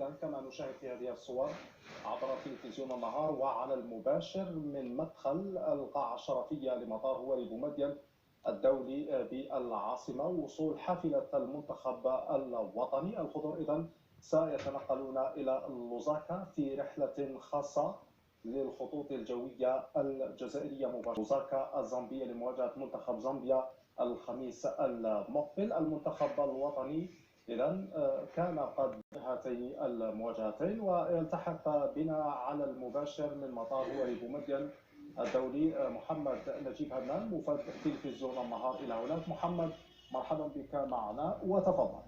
إذا كما نشاهد في هذه الصور عبر تلفزيون النهار وعلى المباشر من مدخل القاعة الشرفية لمطار هوري بومدين الدولي بالعاصمة، وصول حافلة المنتخب الوطني الخضر. إذا سيتنقلون إلى لوزاكا في رحلة خاصة للخطوط الجوية الجزائرية مباشرة لوزاكا الزامبية لمواجهة منتخب زامبيا الخميس المقبل. المنتخب الوطني إذا كان قد هاتين المواجهتين، ويلتحق بنا على المباشر من مطار هوري بومدين الدولي محمد نجيب هنان مفد تلفزيون النهار إلى هناك. محمد، مرحبا بك معنا وتفضل.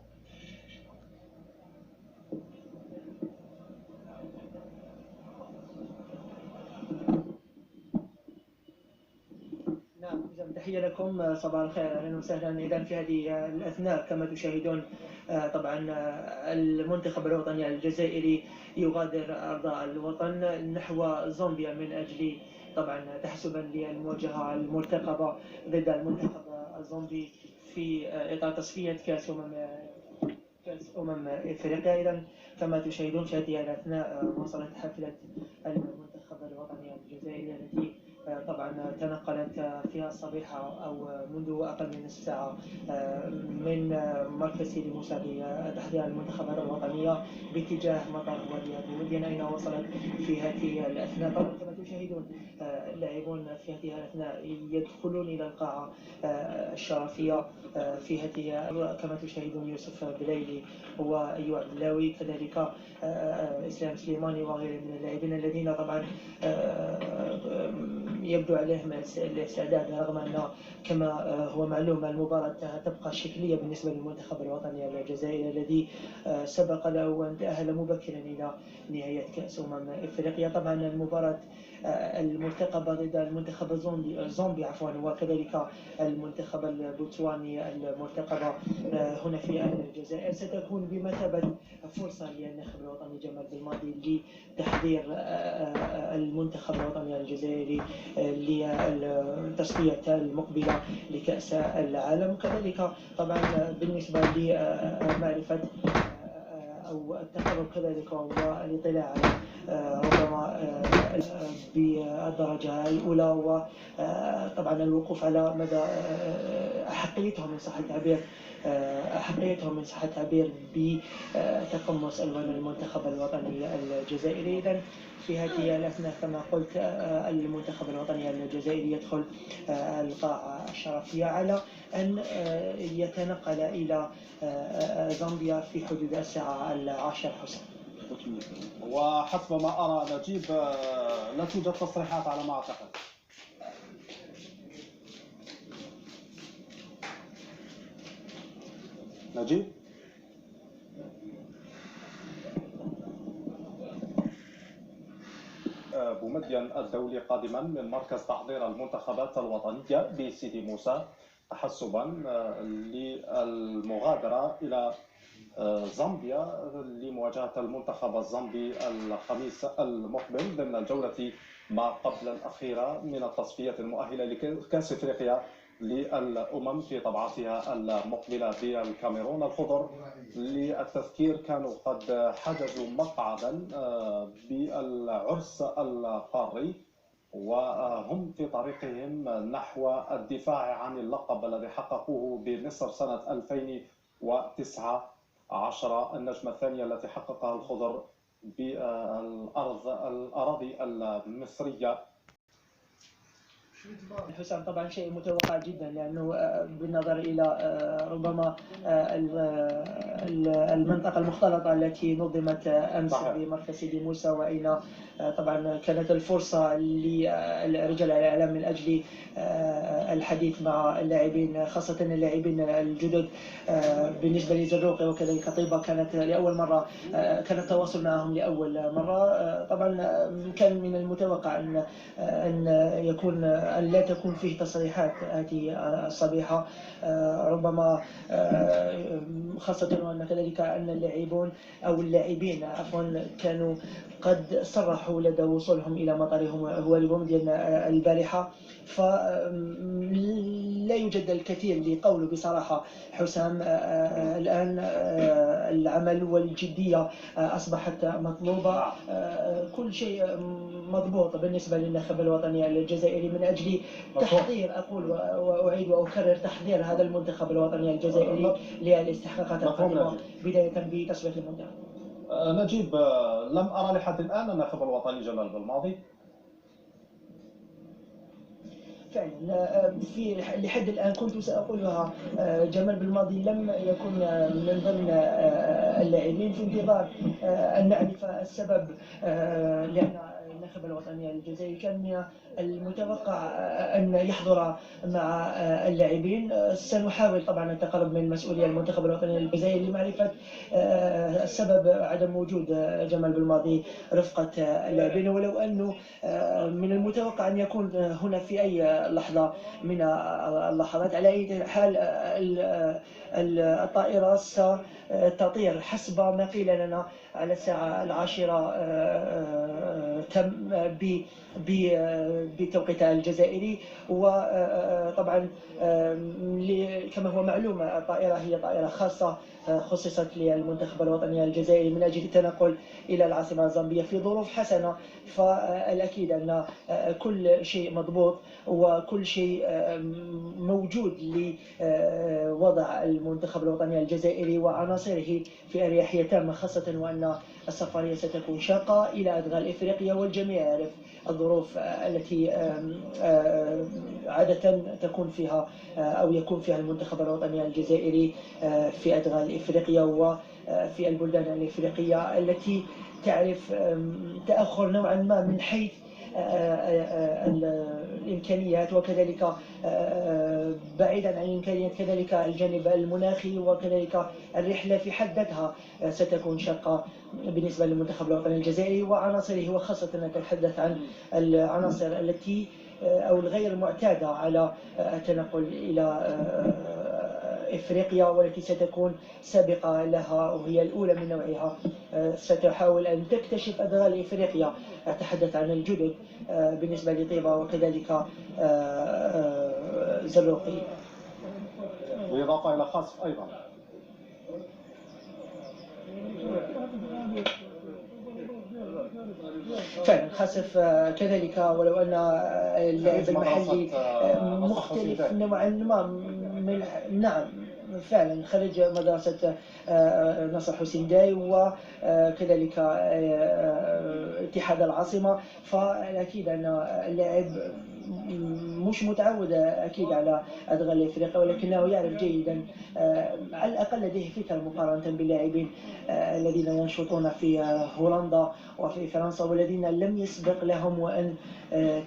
نعم، تحية لكم، صباح الخير، أهلا وسهلا. إذا في هذه الأثناء كما تشاهدون طبعا المنتخب الوطني الجزائري يغادر أرضاء الوطن نحو زامبيا من أجل طبعا تحسبا للمواجهة المرتقبة ضد المنتخب الزامبي في إطار تصفية كأس إفريقيا. إذا كما تشاهدون في هذه الأثناء وصلت حافلة المنتخب الوطني الجزائري التي طبعا تنقلت فيها الصبيحة أو منذ أقل من نصف ساعة من مركز سيدي موسى لتحضير المنتخبات الوطنية باتجاه مطار هوري بومدين، أين وصلت في هذه الأثناء. طبعا كما تشاهدون اللاعبون في هذه الأثناء يدخلون إلى القاعة الشرفية في هذه كما تشاهدون يوسف بليلي وأيوب عبدلاوي، كذلك إسلام سليماني وغيرهم من اللاعبين الذين طبعا يبدو عليهم الاستعداد، رغم أن كما هو معلوم المباراة تبقى شكلية بالنسبة للمنتخب الوطني الجزائري الذي سبق له أن تأهل مبكرا إلى نهاية كأس إفريقيا. طبعا المباراة المرتقبة ضد المنتخب الزامبي وكذلك المنتخب البوتسواني المرتقبة هنا في الجزائر ستكون بمثابة فرصة للناخب الوطني جمال بلماضي لتحضير المنتخب الوطني الجزائري للتصفية المقبلة لكأس العالم. كذلك طبعا بالنسبة لمعرفة أو التقرب كذلك والاطلاع على ربما بالدرجة الأولى، وطبعا الوقوف على مدى أحقيتهم من صحة التعبير بتقمص ألوان المنتخب الوطني الجزائري. إذن في هذه الأثناء كما قلت المنتخب الوطني الجزائري يدخل القاعة الشرفية على أن يتنقل إلى زامبيا في حدود الساعة 10 حسن. وحسب ما أرى نجيب لا توجد تصريحات على ما أعتقد. نجيب؟ بومدين الدولي قادما من مركز تحضير المنتخبات الوطنية بسيدي موسى تحسبا للمغادرة إلى زامبيا لمواجهة المنتخب الزامبي الخميس المقبل ضمن الجولة ما قبل الأخيرة من التصفية المؤهلة لكأس إفريقيا للأمم في طبعاتها المقبلة بالكاميرون. الخضر للتذكير كانوا قد حجزوا مقعدا بالعرس القاري، وهم في طريقهم نحو الدفاع عن اللقب الذي حققوه بمصر سنة 2019، النجمة الثانية التي حققها الخضر بالأراضي المصرية. حسام، طبعا شيء متوقع جدا، لأنه بالنظر إلى ربما المنطقة المختلطة التي نظمت أمس بمركز سيدي موسى، وأين طبعا كانت الفرصة لرجال الإعلام من أجل الحديث مع اللاعبين، خاصة اللاعبين الجدد. بالنسبة لزروقي وكذلك طيبة كانت لأول مرة، كان التواصل معهم لأول مرة. طبعا كان من المتوقع أن يكون أن لا تكون فيه تصريحات هذه الصبيحة، ربما خاصة وأن كذلك أن اللاعبون أو اللاعبين عفوا كانوا قد صرحوا لدى وصولهم إلى مطارهم هو بومدين البارحة، فلا يوجد الكثير لقوله بصراحة. حسام الآن العمل والجدية أصبحت مطلوبة، كل شيء مضبوط بالنسبة للنخب الوطني الجزائري من أجل تحضير، أقول وأعيد وأكرر، تحضير هذا المنتخب الوطني الجزائري للاستحقاقات القادمة بداية بتصفية المنتخب. نجيب، لم أرى لحد الآن الناخب الوطني جمال بالماضي. فعلا لحد الآن كنت سأقولها، جمال بالماضي لم يكن من ضمن اللاعبين، في انتظار أن نعرف السبب، لأن الناخب الوطني الجزائري كان من المتوقع أن يحضر مع اللاعبين. سنحاول طبعا التقرب من مسؤولي المنتخب الوطني الجزائري لمعرفة السبب عدم وجود جمال بالماضي رفقة اللاعبين، ولو أنه من المتوقع أن يكون هنا في أي لحظة من اللحظات. على أي حال الطائرة ستطير حسب ما قيل لنا على الساعة 10 تم بتوقيت الجزائري. وطبعا كما هو معلوم الطائرة هي طائرة خاصة خصصت للمنتخب الوطني الجزائري من أجل التنقل إلى العاصمة الزامبية في ظروف حسنة، فالأكيد أن كل شيء مضبوط وكل شيء موجود لوضع المنتخب الوطني الجزائري وعناصره في أريحية تامة، خاصة وأن السفرية ستكون شاقة إلى أدغال إفريقيا، والجميع يعرف الظروف التي عادة تكون فيها أو يكون فيها المنتخب الوطني الجزائري في أدغال إفريقيا وفي البلدان الإفريقية التي تعرف تأخر نوعا ما من حيث الإمكانيات، وكذلك بعيدا عن الإمكانيات كذلك الجانب المناخي، وكذلك الرحلة في حد ذاتها ستكون شاقة بالنسبة للمنتخب الوطني الجزائري وعناصره، وخاصة نتحدث عن العناصر التي أو الغير معتادة على التنقل إلى إفريقيا، والتي ستكون سابقة لها وهي الأولى من نوعها. ستحاول أن تكتشف أدغال إفريقيا، أتحدث عن الجدد بالنسبة لطيبة وكذلك زروقي، بالإضافة إلى خاصف أيضا. فعلا خاسف كذلك، ولو أن اللاعب المحلي مختلف نوعا ما نعم فعلا خرج مدرسة نصر حسين داي وكذلك اتحاد العاصمة، فالأكيد أن اللاعب مش متعود أكيد على أدغال إفريقيا، ولكنه يعرف جيدا على الأقل لديه فكرة مقارنة باللاعبين الذين ينشطون في هولندا وفي فرنسا والذين لم يسبق لهم وأن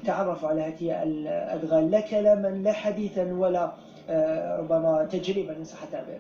تعرفوا على هذه الأدغال، لا كلاما لا حديثا ولا ربما تجربة إن صح التعبير.